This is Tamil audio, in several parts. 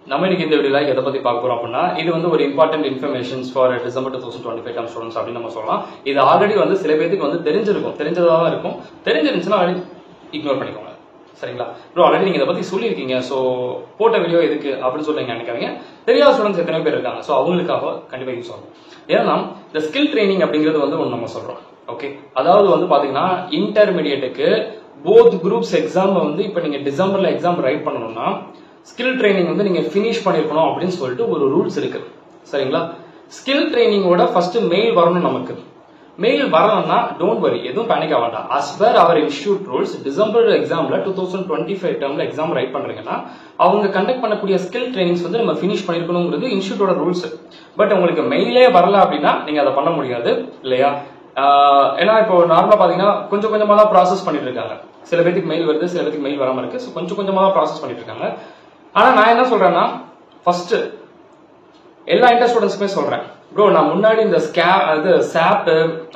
நம்ம இன்னைக்கு இந்த வீடியோல எதை பத்தி பார்க்க போறோம் அப்படின்னா, இது வந்து ஒரு important informations for December 2025 term students அப்படின்னு நம்ம சொல்லலாம். இது ஆல்ரெடி வந்து சில பேருக்கு வந்து தெரிஞ்சதா தான் இருக்கும். தெரிஞ்சிருந்துச்சுன்னா இக்னோர் பண்ணிக்கோங்க. சரிங்களா ப்ரோ? ஆல்ரெடி நீங்க இதை பத்தி சொல்லியிருக்கீங்க, ஸோ போட்ட வீடியோ எதுக்கு அப்படின்னு சொல்லி நினைக்காதீங்க. தெரியாத ஸ்டூடெண்ட்ஸ் எத்தனை பேர் இருக்காங்க, ஸோ அவங்களுக்காக கண்டிப்பா யூஸ் ஆகும். ஏன்னா இந்த ஸ்கில் ட்ரைனிங் அப்படிங்கிறது வந்து ஒன்று நம்ம சொல்றோம். ஓகே, அதாவது வந்து பாத்தீங்கன்னா இன்டர்மீடியட்டுக்கு போத் குரூப்ஸ் எக்ஸாம் வந்து இப்போ நீங்க டிசம்பர்ல எக்ஸாம் ரைட் பண்ணணும்னா ஸ்கில் ட்ரைனிங் வந்து நீங்க ஃபினிஷ் பண்ணிருக்கணும் அப்படின்னு சொல்லிட்டு ஒரு ரூல்ஸ் இருக்கு. சரிங்களா? ஸ்கில் ட்ரைனிங்கோட ஃபர்ஸ்ட் மெயில் வரணும். நமக்கு மெயில் வரணும்னா டோன்ட் வரி, எதுவும் பேனிக் ஆக வேண்டாம். As per hour institute rules December எக்ஸாம்ல 2025 டேர்ம்ல எக்ஸாம் ரைட் பண்றீங்கன்னா அவங்க கண்டக்ட் பண்ணக்கூடிய ஸ்கில் ட்ரைனிங்ஸ் வந்து நம்ம ஃபினிஷ் பண்ணிருக்கணுங்கிறது இன்ஸ்டியூட்டோட ரூல்ஸ். பட் உங்களுக்கு மெயிலே வரல அப்படின்னா நீங்க அதை பண்ண முடியாது இல்லையா? ஏன்னா இப்போ நார்மலா பாத்தீங்கன்னா கொஞ்சம் கொஞ்சமா தான் ப்ராசஸ் பண்ணிட்டு இருக்காங்க. சில பேருக்கு மெயில் வருது, சில பேருக்கு மெயில் வராம இருக்கு. ஸோ கொஞ்சம் கொஞ்சமா தான் ப்ராசஸ் பண்ணிட்டு இருக்காங்க. ஆனா நான் என்ன சொல்றேன்னா, ஃபர்ஸ்ட் எல்லா இன்டர் ஸ்டூடெண்ட்ஸ்க்குமே சொல்றேன், ப்ரோ நான் முன்னாடி இந்த சாப்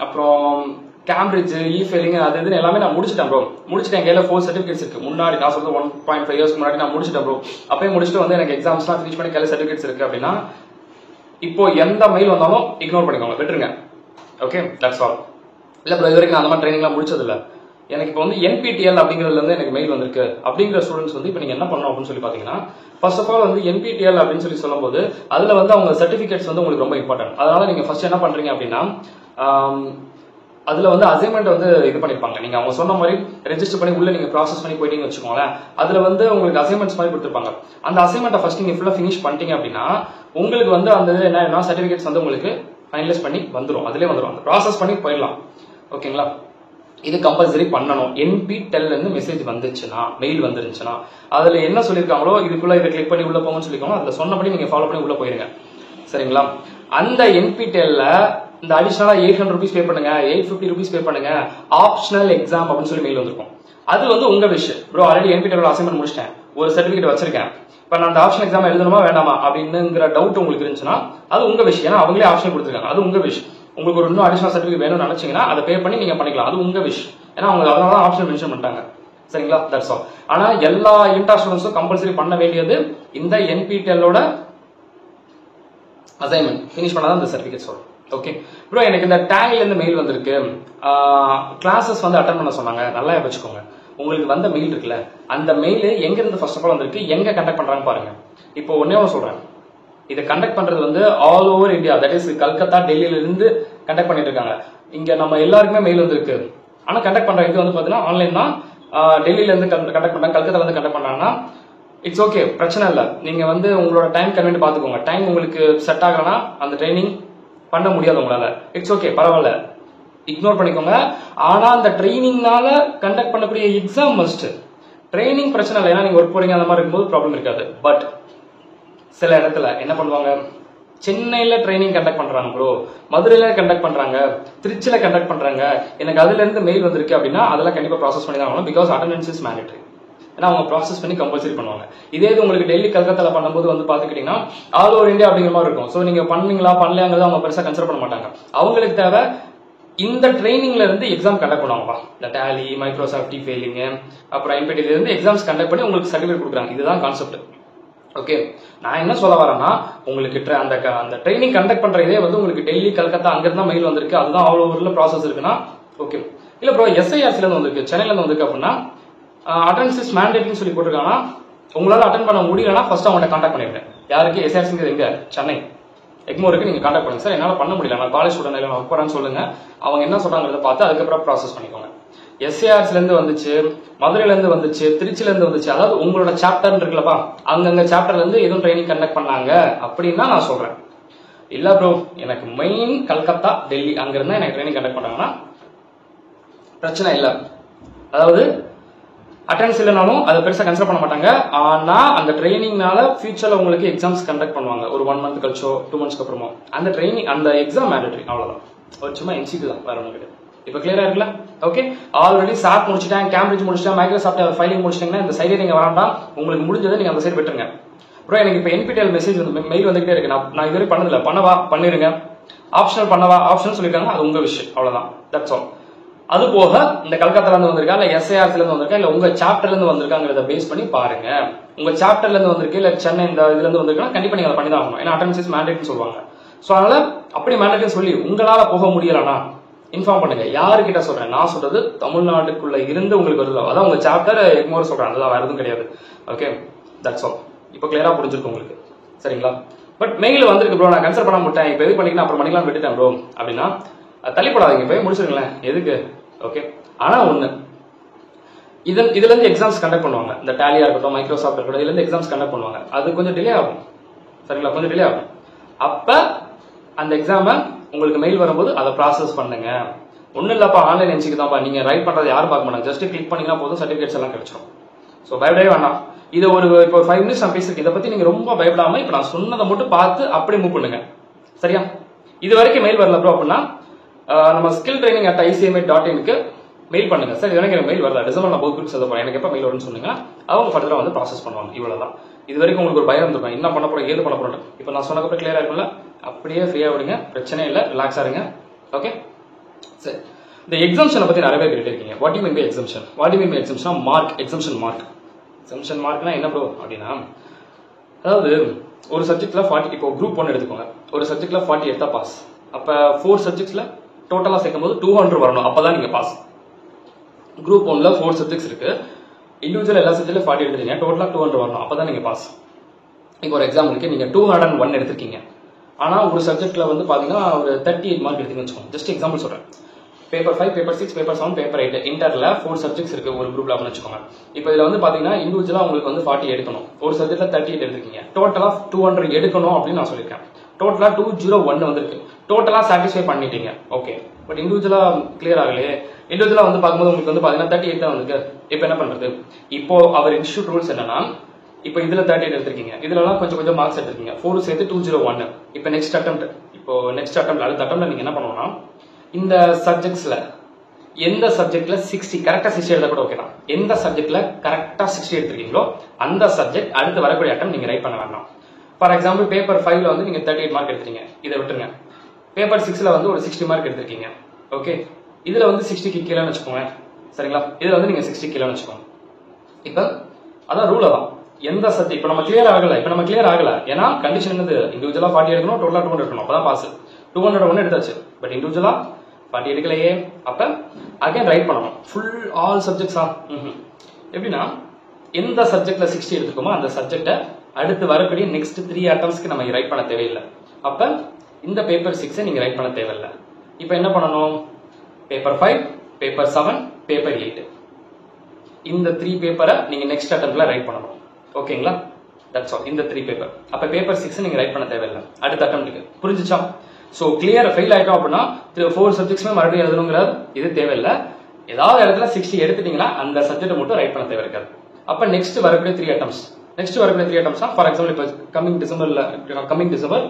அப்புறம் கேம்பிரிட்ஜ் இ-ஃபைலிங் அது இதுன்னு எல்லாமே நான் முடிச்சிட்டேன் ப்ரோ. முடிச்சிட்டேன். கையில 4 சர்டிஃபிகேட்ஸ் இருக்கு. முன்னாடி நான் சொல்றது 1.5 இயர்ஸ் முன்னாடி நான் முடிச்சிட்டேன் ப்ரோ. அப்பயே முடிச்சுட்டு வந்து எனக்கு எக்ஸாம்ஸ்லாம் ஃபினிஷ் பண்ணி கையில சர்டிஃபிகேட்ஸ் இருக்கு அப்படின்னா இப்போ எந்த மெயில் வந்தாலும் இக்னோர் பண்ணிக்கோங்க, விட்டுருங்க. Okay, that's all. இல்ல ப்ரோ, இது வரைக்கும் நான் அந்த மாதிரி ட்ரைனிங்லாம் முடிச்சது இல்லை, எனக்கு இப்போ வந்து NPTEL அப்படிங்கிறதுல இருந்து எனக்கு மெயில் வந்திருக்கு அப்படிங்கிற ஸ்டூடெண்ட்ஸ் வந்து இப்போ நீங்க என்ன பண்ணணும் அப்படின்னு சொல்லி பாத்தீங்கன்னா, ஃபர்ஸ்ட் ஆஃப் ஆல் வந்து NPTEL அப்படின்னு சொல்லி சொல்லும்போது அதுல வந்து அவங்க சர்டிபிகேட்ஸ் வந்து உங்களுக்கு ரொம்ப இம்பார்ட்டன்ட். அதனால நீங்க ஃபர்ஸ்ட் என்ன பண்றீங்க அப்படின்னா, அதுல வந்து அசைன்மெண்ட் வந்து இது பண்ணிருப்பாங்க. நீங்க அவங்க சொன்ன மாதிரி ரெஜிஸ்டர் பண்ணி உள்ள நீங்க ப்ராசஸ் பண்ணி போயிட்டீங்கன்னு வச்சுக்கோங்களேன். அதுல வந்து உங்களுக்கு அசைன்மெண்ட்ஸ் மாதிரி கொடுத்துருப்பாங்க. அந்த அசைன்மெண்ட்டை ஃபர்ஸ்ட் நீங்க ஃபுல்லா ஃபினிஷ் பண்ணிட்டீங்க அப்படின்னா உங்களுக்கு வந்து அந்த என்ன சர்டிபிகேட்ஸ் வந்து உங்களுக்கு ஃபைனலைஸ் பண்ணி வந்துடும். அதுலேயே வந்துடும். அந்த ப்ராசஸ் பண்ணி போயிடலாம். ஓகேங்களா? இது கம்பல்சரி பண்ணணும். NPTEL இருந்து மெசேஜ் வந்துச்சுன்னா, மெயில் வந்துருந்துச்சுன்னா அதுல என்ன சொல்லியிருக்காங்களோ இதுக்குள்ள இதை கிளிக் பண்ணி உள்ள போங்கன்னு சொல்லிக்கோங்க. அதுல சொன்னபடி நீங்க ஃபாலோ பண்ணி உள்ள போயிருங்க. சரிங்களா? அந்த NPTEL இந்த அடிஷனலா 800 rupees பே பண்ணுங்க, 850 rupees பே பண்ணுங்க, ஆப்ஷனல் எக்ஸாம் அப்படின்னு சொல்லி மெயில் வந்திருக்கும். அது வந்து உங்க விஷயம். ப்ரோ ஆல்ரெடி NPTEL அசைன்மெண்ட் முடிச்சிட்டேன், ஒரு சர்டிபிகேட் வச்சிருக்கேன், இப்ப நான் அந்த ஆப்ஷன் எக்ஸாம் எழுதணுமா வேண்டாமா அப்படின்னுங்கிற டவுட் உங்களுக்கு இருந்துச்சுன்னா அது உங்க விஷயம். ஏன்னா அவங்களே ஆப்ஷன் கொடுத்துருக்காங்க, அது உங்க விஷயம். உங்களுக்கு ஒரு இன்னும் அடிஷனல் சர்டிஃபிகேட் வேணும்னு நினைச்சீங்கன்னா அதை பே பண்ணி நீங்க பண்ணிக்கலாம், அது உங்க விஷ். ஏன்னா அவங்க அதனால தான் ஆப்ஷன் மென்ஷன் பண்ணிட்டாங்க. சரிங்களா? That's all. ஆனா எல்லா இன்டர் ஸ்டூடெண்ட்ஸும் கம்பல்சரி பண்ண வேண்டியது இந்த NPTEL-ஓட அசைன்மெண்ட் ஃபினிஷ் பண்ணாதான் இந்த சர்டிஃபிகேட்ஸ் வரும். ஓகே ப்ரோ, எனக்கு இந்த டேக்ல இருந்து மெயில் வந்திருக்கு, கிளாஸஸ் வந்து அட்டன் பண்ண சொன்னாங்க. நல்லா வச்சுக்கோங்க, உங்களுக்கு வந்த மெயில் இருக்குல்ல, அந்த மெயில் எங்க இருந்து ஃபர்ஸ்ட் ஆஃப் ஆல் வந்திருக்கு, எங்க கண்டக்ட் பண்றாங்க பாருங்க. இப்போ ஒன்னே சொல்றேன், இதை கண்டக்ட் பண்றது வந்து all over India, that is Calcutta, டெல்லியில இருந்து கண்டக்ட் பண்ணிட்டு இருக்காங்க. இங்க நம்ம எல்லாருக்குமே மெயில் வந்திருக்கு. ஆனா கண்டக்ட் பண்ற இது வந்து பாத்தீங்கன்னா ஆன்லைன் தான். டெல்லியில இருந்து கண்டக்ட் பண்றாங்க, கல்கத்தால இருந்து கண்டக்ட் பண்றாங்கன்னா இட்ஸ் ஓகே, பிரச்சனை இல்லை. நீங்க வந்து உங்களோட டைம் கன்வென்ட் பாத்துக்கோங்க. டைம் உங்களுக்கு செட் ஆகலன்னா அந்த ட்ரைனிங் பண்ண முடியாது உங்களால. இட்ஸ் ஓகே, பரவாயில்ல, இக்னோர் பண்ணிக்கோங்க. ஆனா அந்த ட்ரைனிங்னால கண்டக்ட் பண்ணக்கூடிய எக்ஸாம் மஸ்ட். ட்ரைனிங் பிரச்சனை இல்லை, ஏன்னா நீங்க ஒர்க் போறீங்க, அந்த மாதிரி இருக்கும்போது ப்ராப்ளம் இருக்காது. பட் சில இடத்துல என்ன பண்ணுவாங்க, சென்னையில ட்ரைனிங் கண்டக்ட் பண்றாங்க ப்ரோ, மதுரையில கண்டக்ட் பண்றாங்க, திருச்சியில கண்டக்ட் பண்றாங்க, எனக்கு அதுல இருந்து மெயில் வந்திருக்கு அப்படின்னா அதெல்லாம் கண்டிப்பா ப்ராசஸ் பண்ணி தான் ஆகணும். Because attendance is mandatory. ஏன்னா அவங்க ப்ராசஸ் பண்ணி கம்பல்சரி பண்ணுவாங்க. இதே இது உங்களுக்கு டெல்லி கல்கத்தால பண்ணும்போது வந்து பாத்துக்கிட்டீங்கன்னா ஆல் ஓவர் இந்தியா அப்படிங்கிற மாதிரி இருக்கும். ஸோ நீங்க பண்ணீங்களா பண்ணலையாங்கிறது அவங்க பெருசா கன்சிடர் பண்ண மாட்டாங்க. அவங்களுக்கு தேவை இந்த ட்ரைனிங்ல இருந்து எக்ஸாம் கண்டக்ட் பண்ணுவாங்கப்பா. இந்த டேலி, மைக்ரோசாஃப்ட் இ-ஃபைலிங், அப்புறம் NPTEL இருந்து எக்ஸாம்ஸ் கண்டக்ட் பண்ணி உங்களுக்கு சர்டிஃபிகேட் கொடுக்குறாங்க. இதுதான் கான்செப்ட். ஓகே, நான் என்ன சொல்ல வரேன்னா, உங்களுக்கு அந்த ட்ரைனிங் கண்டக்ட் பண்ற இதே வந்து உங்களுக்கு டெல்லி, கல்கத்தா அங்க இருந்தா மெயில் வந்திருக்கு, அதுதான் ஆல் ஓவர்ல ப்ராசஸ் இருக்குன்னா ஓகே. இல்ல ப்ரோ SIRC இருந்து வந்திருக்கு, சென்னையில இருந்து வந்திருக்கு அப்படின்னா அட்டெண்டன்ஸ் இஸ் மேண்டேட்டரின்னு சொல்லி போட்டிருக்காங்கன்னா உங்களால அட்டன் பண்ண முடியலன்னா ஃபர்ஸ்ட் அவங்கள்ட்ட கான்டாக்ட் பண்ணிவிட்டேன். யாருக்கு? SIRC எங்க? சென்னை எக்மோருக்கு நீங்க கான்டாக்ட் பண்ணுங்க. சார் என்னால பண்ண முடியல, நான் காலேஜ் ஸ்டூடெண்ட் இல்லை, நான் ஒர்க் போறேன்னு சொல்லுங்க. அவங்க என்ன சொல்றாங்கிறத பார்த்து அதுக்கப்புறம் ப்ராசஸ் பண்ணிக்கோங்க. SIRC இருந்து வந்துச்சு, மதுரையில இருந்து வந்துச்சு, திருச்சியில இருந்து வந்துச்சு, அதாவது உங்களோட சாப்டர் இருக்குல்லப்பா, அங்கங்க சாப்டர்ல இருந்து எதுவும் ட்ரைனிங் கண்டக்ட் பண்ணாங்க அப்படின்னா நான் சொல்றேன். இல்ல ப்ரோ எனக்கு மெயின் கல்கத்தா, டெல்லி அங்க இருந்தா எனக்கு ட்ரைனிங் கண்டக்ட் பண்ணாங்கன்னா பிரச்சனை இல்லை. அதாவது அட்டெண்டன்ஸ் இல்லைனாலும் அதை பெருசா கன்சிடர் பண்ண மாட்டாங்க. ஆனா அந்த ட்ரைனிங்னால ஃபியூச்சர்ல உங்களுக்கு எக்ஸாம்ஸ் கண்டக்ட் பண்ணுவாங்க. ஒரு 1 month கழிச்சோ 2 months அப்புறமோ அந்த ட்ரைனிங், அந்த எக்ஸாம் மேண்டேட்டரி, அவ்வளவுதான். ஒரு சும்மா MCQ தான், வேற ஒன்றும் கிடையாது. இப்போ கிளியரா இருக்குல்ல? ஓகே, ஆல்ரெடி சாப் முடிச்சிட்டேன், கேம்பிரிட்ஜ் முடிச்சிட்டேன், மைக்ரோசாஃப்ட் ஃபைலிங் முடிச்சிட்டீங்கன்னா இந்த சைடே நீங்க வராண்டாம். உங்களுக்கு முடிஞ்சதை நீங்க அந்த சைடு விட்டுருங்க. ப்ரோ எனக்கு இப்போ NPTEL மெசேஜ் வந்து மெயில் வந்துகிட்டே இருக்கு, நான் இதுவரை பண்ணதில்லை, பண்ணவா பண்ணிருங்க, ஆப்ஷனல் பண்ணவா ஆப்ஷன் சொல்லியிருக்காங்க, அது உங்க விஷயம், அவ்வளவுதான். That's all. அது போக இந்த கல்கத்தால இருந்து வந்திருக்கா இல்ல எஸ்ஐஆர்ல இருந்து வந்திருக்கா இல்ல உங்க சாப்டர்ல இருந்து வந்திருக்காங்கிறத பேஸ் பண்ணி பாருங்க. உங்க சாப்டர்ல இருந்து வந்திருக்கு இல்ல சென்னை இந்த இதுல இருந்து வந்திருக்கா கண்டிப்பா நீங்க அதை பண்ணி தான் ஆகணும். ஏன்னா அட்டெண்டன்ஸ் மேண்டேட்னு சொல்லுவாங்க. சோ அதனால அப்படி மேண்டேட்னு சொல்லி உங்களால போக முடியலனா இன்ஃபார்ம் பண்ணுங்க. யாருக்கிட்ட சொல்றேன்? நான் சொல்றது தமிழ்நாட்டுக்குள்ள இருந்து உங்களுக்கு வருது. அதான் உங்க சாப்டர் எக்மோர் சொல்றேன், அதுதான் வேற எதுவும் கிடையாது. Okay, that's all. இப்போ கிளியரா புரிஞ்சிருக்கும் உங்களுக்கு, சரிங்களா? பட் மெயில் வந்திருக்கு ப்ரோ, நான் கன்சல்ட் பண்ண மாட்டேன், இப்போ எது பண்ணிக்கலாம் அப்புறம் பண்ணிக்கலாம் விட்டுட்டேன் ப்ரோ அப்படின்னா தள்ளிப்படாதீங்க, போய் முடிச்சிருங்களேன். எதுக்கு? ஓகே. ஆனா ஒண்ணு, இதுல இருந்து எக்ஸாம்ஸ் கண்டக்ட் பண்ணுவாங்க. இந்த டேலியா இருக்கட்டும், மைக்ரோசாஃப்ட் இருக்கட்டும், இதுல இருந்து எக்ஸாம்ஸ் கண்டக்ட் பண்ணுவாங்க. அது கொஞ்சம் டிலே ஆகும், சரிங்களா? கொஞ்சம் டிலே ஆகும். அப்ப அந்த எக்ஸாமை உங்களுக்கு மெயில் வரும்போது அதை ப்ராசஸ் பண்ணுங்க. ஒன்றும் இல்லப்பா, ஆன்லைன் என்சிக்கு தான்ப்பா, நீங்க ரைட் பண்றது யாரும் பார்க்க மாட்டாங்க, ஜஸ்ட் கிளிக் பண்ணிங்கன்னா போதும், சர்டிஃபிகேட்ஸ் எல்லாம் கிடைச்சிடும். ஸோ பயப்படவே வேண்டாம். இது இப்போ 5 மினிட்ஸ் நான் பேசிருக்கேன், இதை பத்தி நீங்க ரொம்ப பயப்படாம இப்ப நான் சொன்னதை மட்டும் பார்த்து அப்படியே மூவ் பண்ணுங்க, சரியா? இது வரைக்கும் மெயில் வரல ப்ரோ அப்படின்னா நம்ம ஸ்கில் ட்ரைனிங் @icma.in மெயில் பண்ணுங்க. சார் இது எனக்கு மெயில் வரல, டிசம்பர் நான் புக்ஸ் எழுத போறேன், எனக்கு எப்போ மெயில் வரும்னு சொன்னீங்கன்னா அவங்க ஃபர்தரா வந்து ப்ராசஸ் பண்ணுவாங்க. இவ்வளவுதான். இது வரைக்கும் உங்களுக்கு ஒரு பயம் இருந்திருக்கும், என்ன பண்ண போறோம் ஏது பண்ண போறோம். இப்போ நான் சொன்னதுக்கு கிளியரா இருக்கும்ல, அப்படியே ஃப்ரீயா விடுங்க, பிரச்சனை இல்லை, ரிலாக்ஸா இருங்க. ஓகே, சரி. இந்த எக்ஸாம்ஷனை பத்தி நிறைய பேர் கேட்டிருக்கீங்க. What you mean by exemption? What you mean by exemption? Mark, exemption mark. Exemption மார்க்னா என்ன ப்ரோ அப்படின்னா, அதாவது ஒரு சப்ஜெக்ட்ல 40, இப்போ குரூப் 1 எடுத்துக்கோங்க, ஒரு சப்ஜெக்ட்ல 40 எடுத்தா பாஸ். அப்ப 4 சப்ஜெக்ட்ஸ்ல டோட்டலா சேர்க்கும் போது 200 வரணும், அப்பதான் நீங்க பாஸ். குரூப் 1ல 4 சப்ஜெக்ட்ஸ் இருக்கு, இண்டிவிஜுவல் எல்லா சப்ஜெக்ட்ல 40 எடுத்துட்டீங்க, டோட்டலா 200 வரணும், அப்பதான் நீங்க பாஸ். இப்போ ஒரு எக்ஸாம்பிளுக்கு நீங்க 201 எடுத்திருக்கீங்க, ஆனா ஒரு சப்ஜெக்ட்ல வந்து பாத்தீங்கன்னா ஒரு 38 மார்க் எடுத்தீங்கன்னு வச்சுக்கோங்க. ஜஸ்ட் எக்ஸாம்பிள் சொல்றேன். Paper 5, paper 6, paper 7, paper 8 இன்டர்ல 4 subjects இருக்கு ஒரு குரூப்ல அப்படின்னு வச்சுக்கோங்க. இப்போ இதுல வந்து பாத்தீங்கன்னா இண்டிவிஜுவலா உங்களுக்கு வந்து 40 எடுக்கணும், ஒரு சப்ஜெக்ட்ல 38 எடுத்திருக்கீங்க, டோட்டலா 200 எடுக்கணும் அப்படின்னு நான் சொல்லியிருக்கேன். டோட்டலா 201 வந்திருக்கு, டோட்டலா சாட்டிஸ்ஃபை பண்ணிட்டீங்க. ஓகே, பட் இண்டிவிஜுவலா கிளியர் ஆகலையே. இண்டிவிஜுவலா வந்து பார்க்கும்போது உங்களுக்கு வந்து பாத்தீங்கன்னா 38 தான் வந்திருக்கு. இப்போ என்ன பண்றது? இப்போ அவர் இன்ஸ்டியூட் ரூல்ஸ் என்னன்னா, இப்போ இதுல 38 எடுத்திருக்கீங்க, இதுலலாம் கொஞ்சம் கொஞ்சம் மார்க்ஸ் எடுத்திருக்கீங்க, 4 சேர்த்து 201. இப்போ நெக்ஸ்ட் அட்டெம்ப்ட் அடுத்த அட்டெம்ப்ட்ல நீங்க என்ன பண்ணணும்னா, இந்த சப்ஜெக்ட்ஸ்ல எந்த சப்ஜெக்ட்ல 60 கரெக்டா 60 எழுத கூட ஓகே தான். எந்த சப்ஜெக்ட்ல கரெக்டா 60 எடுத்திருக்கீங்களோ அந்த சப்ஜெக்ட் அடுத்து வரக்கூடிய அட்டம் நீங்க ரைட் பண்ண வேண்டாம். ஃபார் எக்ஸாம்பிள் பேப்பர் 5ல வந்து நீங்க 38 மார்க் எடுத்தீங்க, இதை விட்டுருங்க. பேப்பர் 6ல வந்து ஒரு 60 மார்க் எடுத்திருக்கீங்க, ஓகே, இதுல வந்து 60க்கு கீழேன்னு வச்சுக்கோங்க, சரிங்களா? இதுல வந்து நீங்க 60 கீழேன்னு வச்சுக்கோங்க. இப்ப அதான் ரூல் தான். எந்த சப்ஜெக்ட் இப்ப நம்ம கிளியர் ஆகல, ஏன்னா கண்டிஷன் என்னது? இண்டிவிஜுவலா 40 எடுக்கணும், டோட்டலா 200 எடுக்கணும், அப்பதான் பாஸ். 201 எடுத்தாச்சு, பட் இண்டிவிஜுவலா 40 எடுக்கலையே. அப்ப அகைன் ரைட் பண்ணணும் ஃபுல் ஆல் சப்ஜெக்ட்ஸா. எப்படின்னா, எந்த சப்ஜெக்ட்ல 60 எடுத்துக்கோமோ அந்த சப்ஜெக்ட அடுத்து வரக்கூடிய நெக்ஸ்ட் 3 அட்டம்ஸ்க்கு நம்ம ரைட் பண்ண தேவையில்லை. அப்ப இந்த பேப்பர் 6 நீங்க ரைட் பண்ண தேவையில்லை. இப்ப என்ன பண்ணணும்? பேப்பர் 5, பேப்பர் 7, பேப்பர் 8 இந்த 3 பேப்பரை நீங்க நெக்ஸ்ட் அட்டம்ப்ட்ல ரைட் பண்ணணும். ஓகேங்களா? That's all. இந்த 3 பேப்பர். அப்ப பேப்பர் 6 நீங்க ரைட் பண்ண தேவையில்லை அடுத்த அட்டம்ப்ட்க்கு. புரிஞ்சுச்சா? சோ கிளியர் ஃபெயில் ஆயிட்டோம் அப்படின்னா 4 சப்ஜெக்ட்ஸ்மே மறுபடியும் எழுதணுங்கிறது இது தேவையில்லை. ஏதாவது இடத்துல 60 எடுத்துட்டீங்கன்னா அந்த சப்ஜெக்ட் மட்டும் ரைட் பண்ண தேவை இருக்காது. அப்ப நெக்ஸ்ட் வரக்கூடிய 3 அட்டம்ஸ் ஃபார் எக்ஸாம்பிள் இப்போ coming December,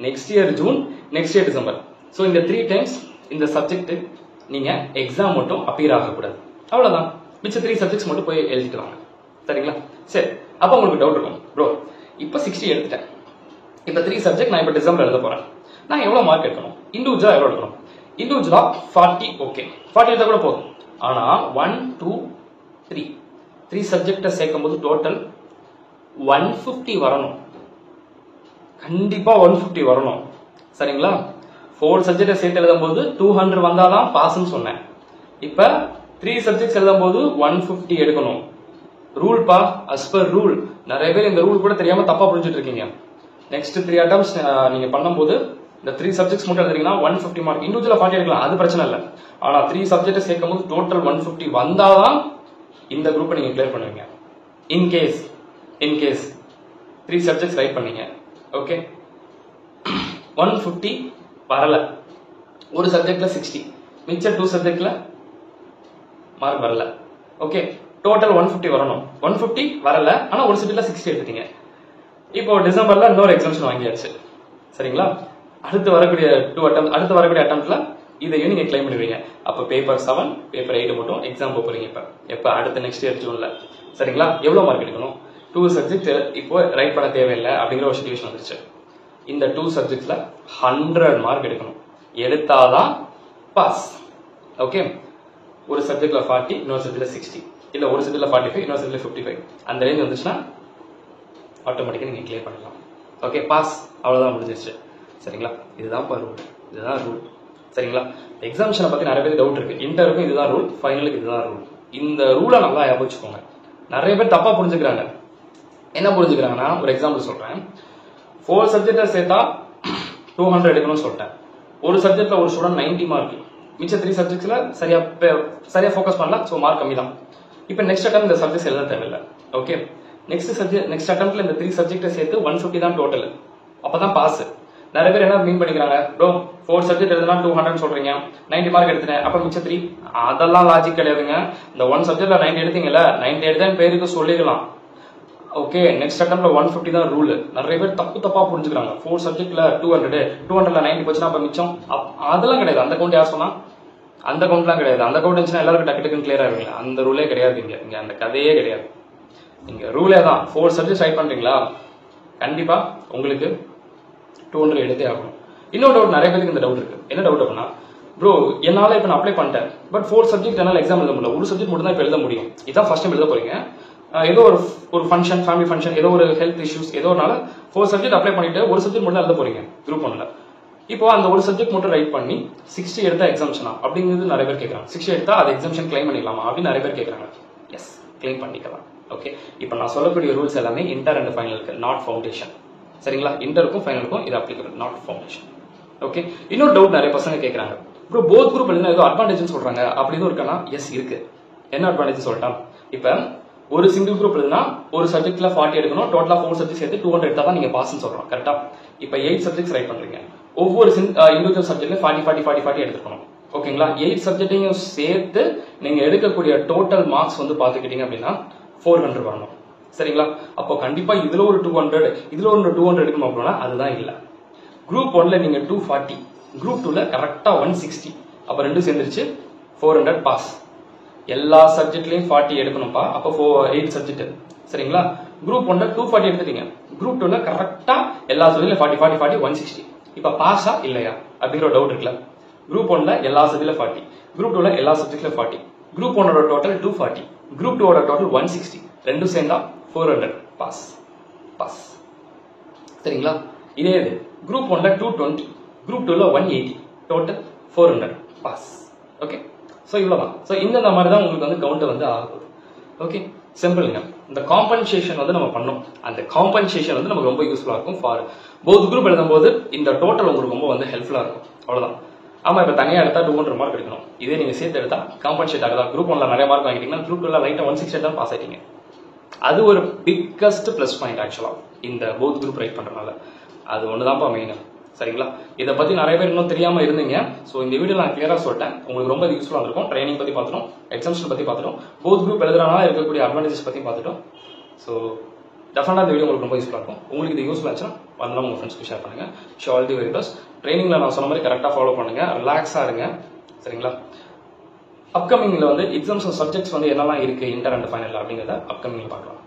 next year June, next year December. So இந்த 3 டைம்ஸ் இந்த சப்ஜெக்ட் நீங்க எக்ஸாம் மட்டும் அப்பியர் ஆகக்கூடாது, அவ்வளவுதான். மிச்ச 3 சப்ஜெக்ட்ஸ் மட்டும் போய் எழுதிக்கலாம், சரிங்களா? சரி, அப்ப உங்களுக்கு டவுட் இருக்கும், ப்ரோ இப்போ 60 எடுத்துட்டேன், இப்போ 3 சப்ஜெக்ட் நான் இப்போ டிசம்பர் எழுத போறேன், நான் எவ்வளவு மார்க் எடுக்கணும்? இண்டிவிஜுவலா எவ்வளவு எடுக்கணும்? இண்டிவிஜுவலா 40, ஓகே 40 எடுத்தா கூட போதும். ஆனா 1, 2, 3 சப்ஜெக்ட சேர்க்கும் போது டோட்டல் 150 வரணும், கண்டிப்பா 150 வரணும், சரிங்களா? 4 சப்ஜெக்ட சேர்த்து எழுதும் போது 200 வந்தாதான் பாஸ்ன்னு சொன்னேன். இப்ப 3 சப்ஜெக்ட்ஸ் எழுதும் போது 150 எடுக்கணும். ரூல் பா, as per ரூல். நிறைய பேர் இந்த ரூல் கூட தெரியாம தப்பா புரிஞ்சுட்டு இருக்கீங்க. நெக்ஸ்ட் 3 அட்டம்ப்ட்ஸ் நீங்க பண்ணும்போது இந்த 3 சப்ஜெக்ட்ஸ் மட்டும் எழுதுறீங்கன்னா 150 மார்க். இண்டிவிஜுவலா 40 எடுக்கலாம், அது பிரச்சனை இல்லை. ஆனா 3 சப்ஜெக்ட் சேர்க்கும் போது டோட்டல் 150 வந்தாதான் இந்த குரூப்பை நீங்க கிளியர் பண்ணுவீங்க. இன்கேஸ் 3 சப்ஜெக்ட்ஸ் ரைட் பண்ணீங்க, ஓகே, 150 வரல, ஒரு சப்ஜெக்ட்ல 60, மிச்ச 2 சப்ஜெக்ட்ல மார்க் வரல, ஓகே, டோட்டல் 150 வரணும். 150 வரல, ஆனா ஒரு சப்ஜெக்ட்ல 60 எடுத்துட்டீங்க. இப்போ டிசம்பர்ல இன்னொரு எக்ஸாம்ஷன் வாங்கியாச்சு, சரிங்களா? அடுத்து வரக்கூடிய அட்டம்ப்ட்ல இதையும் நீங்க கிளைம் பண்ணுவீங்க. அப்ப பேப்பர் 7, பேப்பர் 8 மட்டும் எக்ஸாம் போறீங்க. எப்ப அடுத்த நெக்ஸ்ட் இயர் ஜூன்ல, சரிங்களா? எவ்வளவு மார்க் எடுக்கணும்? 2 சப்ஜெக்ட் இப்போ ரைட் பண்ண தேவையில்லை அப்படிங்கிற ஒரு சிச்சுவேஷன் வந்துருச்சு. இந்த 2 சப்ஜெக்ட்ல 100 மார்க் எடுக்கணும், எடுத்தாதான் பாஸ், ஓகே. ஒரு சப்ஜெக்ட்ல 40, இன்னொரு சப்ஜெக்ட்ல 60, இல்ல ஒரு சப்ஜெக்ட்ல 45, இன்னொரு சப்ஜெக்ட்ல 55. அந்த ரேஞ்ச் வந்துச்சுன்னா ஆட்டோமேட்டிக்கா நீங்க கிளியர் பண்ணலாம். ஓகே, பாஸ், அவ்வளவுதான், முடிஞ்சிருச்சு. சரிங்களா? இதுதான் ரூல், இதுதான் ரூல். சரிங்களா? எக்ஸாமிஷனை பத்தி நிறைய பேர் டவுட் இருக்கு. இன்டருக்கும் இதுதான் ரூல், ஃபைனலுக்கு இதுதான் ரூல். இந்த ரூலை நல்லா ஞாபகம் வச்சுக்கோங்க. நிறைய பேர் தப்பா புரிஞ்சுக்கிறாங்க. என்ன புரிஞ்சுக்கிறாங்கன்னா, ஒரு எக்ஸாம்பிள் சொல்றேன். 4 சப்ஜெக்டை சேர்த்தா 200 எடுக்கணும்னு சொல்லிட்டேன். ஒரு சப்ஜெக்ட்ல ஒரு ஸ்டூடெண்ட் 90 மார்க், மிச்ச 3 சப்ஜெக்ட்ஸ்ல சரியா ஃபோக்கஸ் பண்ணலாம், ஸோ மார்க் கம்மி தான். இப்போ நெக்ஸ்ட் அட்டம் இந்த சப்ஜெக்ட்ஸ் எழுத தேவையில்லை. ஓகே, நெக்ஸ்ட் அட்டம்ப்ட்ல இந்த 3 சப்ஜெக்டை சேர்த்து 150 தான் டோட்டல், அப்பதான் பாஸ். நிறைய பேர் என்ன மீன் பண்ணிக்கிறாங்க, ப்ரோ 4 சப்ஜெக்ட் எழுதுனா 200 சொல்றீங்க, 90 மார்க் எடுத்துட்டேன், அப்ப மிச்ச 3, அதெல்லாம் லாஜிக் கிடையாதுங்க. இந்த 1 சப்ஜெக்ட்ல 90 எடுத்தீங்கல்ல, 90 எடுத்தேன் பேருக்கு சொல்லிடலாம். ஓகே, நெக்ஸ்ட் அட்டம்ப்ட்ல 150 தான் ரூல். நிறைய பேர் தப்பா புரிஞ்சுக்கிறாங்க. 4 சப்ஜெக்ட்ல 200ல 90 போச்சுன்னா அப்ப மிச்சம், அதெல்லாம் கிடையாது. அந்த கவுண்ட் யார் சொன்னா? அந்த கவுண்ட்லாம் கிடையாது. அந்த கவுண்ட் இருந்துச்சுன்னா எல்லாருக்கும் டக்கு டக்குன்னு கிளியர் ஆகுங்க. அந்த ரூலே கிடையாது. இங்க அந்த கதையே கிடையாது. நீங்க ரூலே தான். 4 சப்ஜெக்ட் ரைட் பண்றீங்களா, கண்டிப்பா உங்களுக்கு 200 எடுத்தே ஆகணும். இன்னொரு டவுட், நிறைய பேருக்கு இந்த டவுட் இருக்கு. என்ன டவுட் அப்படின்னா, ப்ரோ என்னால இப்ப நான் அப்ளை பண்ணிட்டேன், பட் 4 சப்ஜெக்ட் என்னால எக்ஸாம் எழுத முடியல, ஒரு சப்ஜெக்ட் மட்டும் தான் இப்ப எழுத முடியும். இதான் ஃபர்ஸ்ட் டைம் எழுத போறீங்க, ஏதோ ஒரு ஃபங்க்ஷன், ஃபேமிலி ஃபங்க்ஷன், ஏதோ ஒரு ஹெல்த் இஷ்யூஸ், ஏதோனால 4 சப்ஜெக்ட் அப்ளை பண்ணிட்டு ஒரு சப்ஜெக்ட் மட்டும் எழுத போறீங்க குரூப் 1ல. இப்போ அந்த ஒரு சப்ஜெக்ட் மட்டும் ரைட் பண்ணி 60 எடுத்தா எக்ஸாம்ஷனா அப்படிங்கிறது நிறைய பேர் கேட்கறாங்க. 60 எடுத்தா அது எக்ஸாம்ஷன் கிளைம் பண்ணிக்கலாமா அப்படின்னு நிறைய பேர் கேட்கறாங்க. எஸ், கிளைம் பண்ணிக்கலாம். ஓகே, இப்போ நான் சொல்லக்கூடிய ரூல்ஸ் எல்லாமே இன்டர் அண்ட் ஃபைனலுக்கு, நாட் ஃபவுண்டேஷன். சரிங்களா? இன்டருக்கும் ஃபைனலுக்கும் இது அப்ளிகபிள், நாட் ஃபவுண்டேஷன். ஓகே, இன்னொரு டவுட் நிறைய பசங்க கேட்கறாங்க, ப்ரோ போத் குரூப் எழுதினா ஏதோ அட்வான்டேஜ் சொல்றாங்க, அப்படி எதுவும் இருக்கானா? எஸ் இருக்கு. என்ன அட்வான்டேஜ் சொல்லிட்டான்? இப்ப ஒரு சிங்கிள் குரூப் எழுதுனா ஒரு சப்ஜெக்ட்ல 40 எடுக்கணும், டோட்டலா 4 சப்ஜெக்ட் சேர்த்து 200 எடுத்தா தான் நீங்க பாஸ்ன்னு சொல்றோம். கரெக்டா? இப்ப 8 சப்ஜெக்ட்ஸ் ரைட் பண்றீங்க, ஒவ்வொரு இண்டிவிஜுவல் சப்ஜெக்ட்ல 40 எடுத்துக்கணும். ஓகேங்களா? 8 சப்ஜெக்டையும் சேர்த்து நீங்க எடுக்கக்கூடிய டோட்டல் மார்க்ஸ் வந்து பாத்துக்கிட்டீங்க அப்படின்னா 400 வரணும். சரிங்களா? அப்போ கண்டிப்பா இதுல ஒரு 200, இதுல ஒரு 200 எடுக்கணும் அப்படின்னா அதுதான் இல்ல. குரூப் 1ல நீங்க 240, குரூப் 2ல கரெக்டா 160, அப்ப ரெண்டும் சேர்ந்துருச்சு 400 பாஸ். எல்லா சப்ஜெக்ட்லயும் 40 எடுக்கணும்ப்பா, அப்போ 8 சப்ஜெக்ட். சரிங்களா? குரூப் 1ல 240 எடுத்துட்டீங்க, குரூப் 2ல கரெக்டா எல்லா சப்ஜெக்ட்லயும் 40 160. இப்ப பாஸா இல்லையா அப்படிங்கிற ஒரு டவுட் இருக்குல்ல. குரூப் 1ல எல்லா சப்ஜெக்ட்ல 40, குரூப் 2ல எல்லா சப்ஜெக்ட்ல 40, குரூப் 1ஓட டோட்டல் 240, குரூப் 2ஓட டோட்டல் 160, ரெண்டும் சேர்ந்தா 400 பாஸ். பாஸ். சரிங்களா? இதே இது குரூப் 1ல 220, குரூப் 2ல 180, டோட்டல் 400 பாஸ். ஓகே, சோ இவ்வளவுதான். சோ இந்த மாதிரி தான் உங்களுக்கு வந்து கவுண்ட் வந்து ஆகுது. ஓகே, சிம்பிள்ங்க. இந்த காம்பன்சேஷன் வந்து நம்ம பண்ணோம். அந்த காம்பன்சேஷன் வந்து நமக்கு ரொம்ப யூஸ்ஃபுல்லா இருக்கும். ஃபார் போத் குரூப் எழுதும்போது இந்த டோட்டல் உங்களுக்கு ரொம்ப வந்து ஹெல்ப்ஃபுல்லா இருக்கும். அவ்வளவுதான். ஆமா, இப்ப தனியா எடுத்தா 200 மார்க் எடுக்கணும். இதே நீங்க சேர்த்து எடுத்தா காம்பன்சேட் ஆகுதா? குரூப் 1ல நிறைய மார்க் வாங்கிட்டீங்கன்னா குரூப் 2ல லைட்டா 160 தான் பாஸ் ஆயிட்டீங்க. அது ஒரு பிக்கஸ்ட் பிளஸ் பாயிண்ட் ஆக்சுவலா இந்த போத் குரூப் ரைட் பண்றதுனால. அது ஒண்ணுதான்ப்பா மெயின். சரிங்களா? இதை பத்தி நிறைய பேர் இன்னும் தெரியாம இருந்தீங்க. சோ இந்த வீடியோ நான் கிளியரா சொல்லிட்டேன், உங்களுக்கு ரொம்ப யூஸ்ஃபுல்லா இருக்கும். ட்ரைனிங் பத்தி பார்த்துட்டோம், எக்ஸாம்ஷன் பத்தி பார்த்துட்டோம், போத் குரூப் எழுதுறதுனால இருக்கக்கூடிய அட்வான்டேஜஸ் பத்தி பார்த்துட்டோம். ஸோ டெஃபினட்டா இந்த வீடியோ உங்களுக்கு ரொம்ப யூஸ்ஃபுல்லா இருக்கும். உங்களுக்கு இது யூஸ்ஃபுல்லா ஆச்சுன்னா வந்து உங்க ஃப்ரெண்ட்ஸ்க்கு ஷேர் பண்ணுங்க. So all the very best. ட்ரைனிங்ல நான் சொன்ன மாதிரி கரெக்டா ஃபாலோ பண்ணுங்க, ரிலாக்ஸா இருங்க. சரிங்களா? அப்கமிங்ல வந்து எக்ஸாம்ஸ் சப்ஜெக்ட்ஸ் வந்து என்னெல்லாம் இருக்கு இன்டர் அண்ட் ஃபைனல் அப்படிங்கிறத அப்கமிங்ல பார்க்கலாம்.